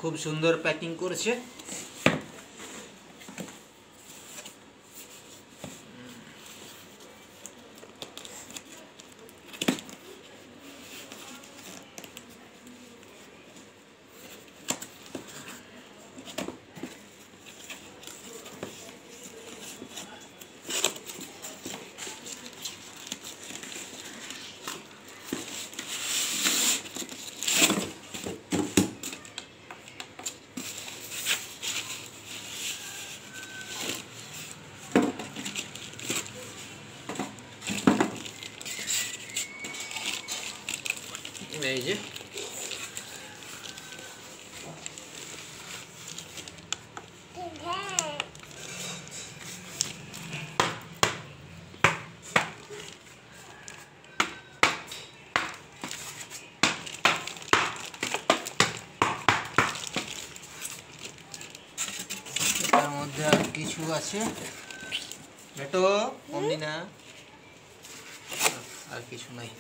খুব সুন্দর প্যাকিং করেছে। এই যে এটার মধ্যে আর কিছু আছে, বেটো অমনি না, আর কিছু নাই।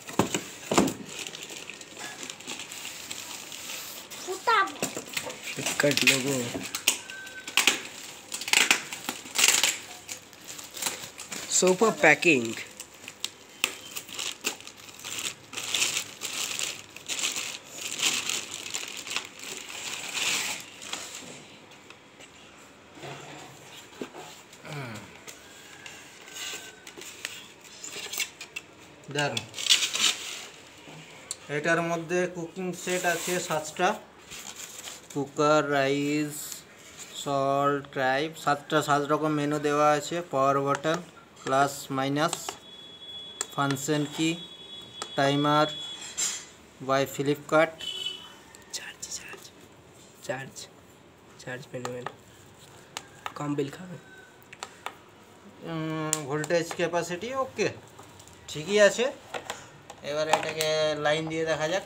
फ्लिपकार्ट लोगो super packing। দারুন। এটার মধ্যে কুকিং সেট আছে 7টা, কুকার, রাইস, সল্ট, ট্রাইব, 7 রকম মেনু দেওয়া আছে। Power button, plus minus, function key, timer by Flipkart, charge charge charge charge manual कम बिल खाবে, ভোল্টেজ ক্যাপাসিটি ওকে ঠিকই আছে। এবার এটাকে লাইন দিয়ে দেখা যাক।